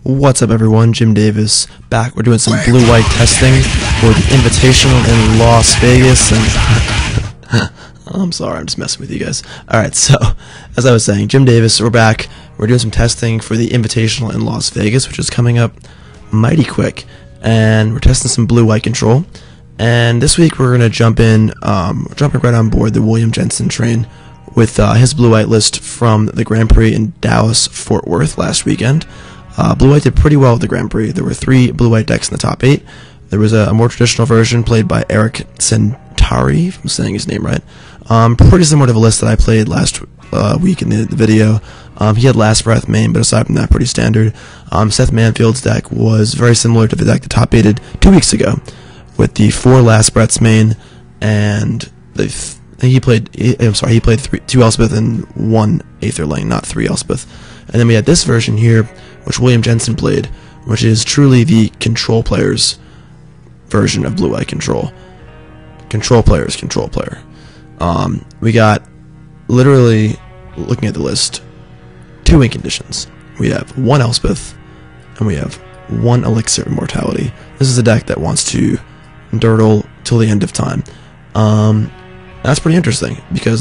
What's up, everyone? Jim Davis back. We're doing some blue-white testing for the Invitational in Las Vegas, and I'm sorry, I'm just messing with you guys. Alright, so, as I was saying, Jim Davis, we're back. We're doing some testing for the Invitational in Las Vegas, which is coming up mighty quick, and we're testing some blue-white control. And this week we're going to jump in, jumping right on board the William Jensen train with his blue-white list from the Grand Prix in Dallas, Fort Worth last weekend. Blue-white did pretty well with the Grand Prix. There were 3 blue-white decks in the top 8. There was a more traditional version played by Eric Centauri, if I'm saying his name right. Pretty similar to the list that I played last week in the video. He had Last Breath main, but aside from that, pretty standard. Seth Manfield's deck was very similar to the deck the top 8'd 2 weeks ago, with the 4 Last Breaths main, and he played 2 Elspeth and 1 Aetherling, not 3 Elspeth. And then we had this version here, which William Jensen played, which is truly the control player's version of blue-white control. Control player's control player. We got, literally, looking at the list, 2 win conditions. We have 1 Elspeth, and we have 1 Elixir of Immortality. This is a deck that wants to durdle till the end of time. That's pretty interesting, because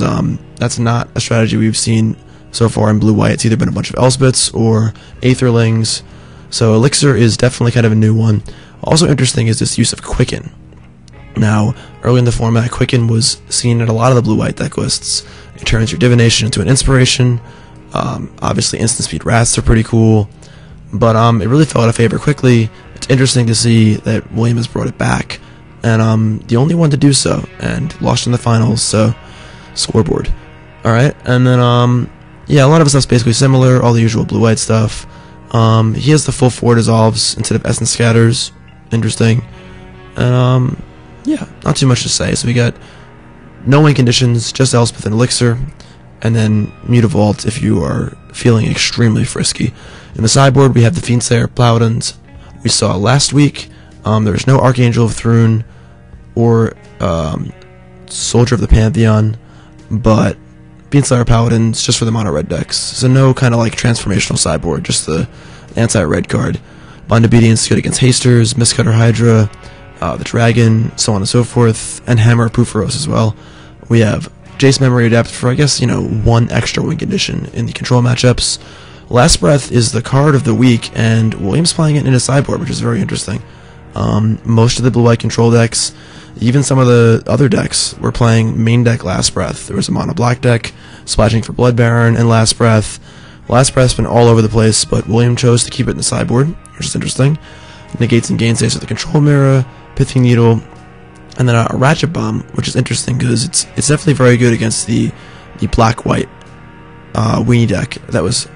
that's not a strategy we've seen so far in blue-white. It's either been a bunch of Elspeths or Aetherlings, so Elixir is definitely kind of a new one. Also interesting is this use of Quicken. Now, early in the format, Quicken was seen in a lot of the blue-white deck lists. It turns your Divination into an Inspiration. Obviously, instant speed Wraths are pretty cool, but it really fell out of favor quickly. It's interesting to see that William has brought it back, and the only one to do so, and lost in the finals, so scoreboard. Alright, and then, yeah, a lot of his stuff's basically similar, all the usual blue-white stuff. He has the full 4 dissolves instead of Essence Scatters. Interesting. And, yeah, not too much to say. So we got no win conditions, just Elspeth and Elixir, and then Mutavault if you are feeling extremely frisky. In the sideboard, we have the Fiendslayer Paladins we saw last week. There's no Archangel of Thrune or Soldier of the Pantheon, but Fiendslayer Paladins just for the mono red decks. So no kind of like transformational sideboard, just the anti-red card. Bond Obedience good against Hasters, Mistcutter Hydra, the Dragon, so on and so forth, and Hammer Pooferos as well. We have Jace Memory Adept for, I guess, 1 extra win condition in the control matchups. Last Breath is the card of the week, and William's playing it in his sideboard, which is very interesting. Most of the blue-white control decks, even some of the other decks, were playing main deck Last Breath. There was a mono black deck, splashing for Blood Baron and Last Breath. Last Breath's been all over the place, but William chose to keep it in the sideboard, which is interesting. Negates and Gainsay are the control mirror, Pithing Needle, and then a Ratchet Bomb, which is interesting because it's definitely very good against the black-white weenie deck that was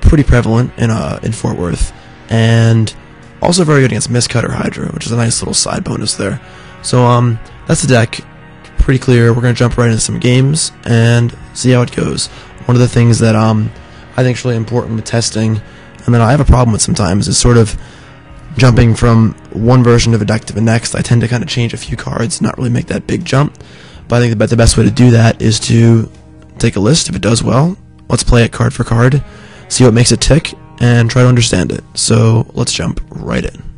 pretty prevalent in Fort Worth, and also very good against Mistcutter Hydra, which is a nice little side bonus there. So that's the deck. Pretty clear. We're going to jump right into some games and see how it goes. One of the things that I think is really important with testing, and that I have a problem with sometimes, is sort of jumping from one version of a deck to the next. I tend to kind of change a few cards, not really make that big jump. But I think the best way to do that is to take a list. If it does well, let's play it card for card, see what makes it tick, and try to understand it. So let's jump right in.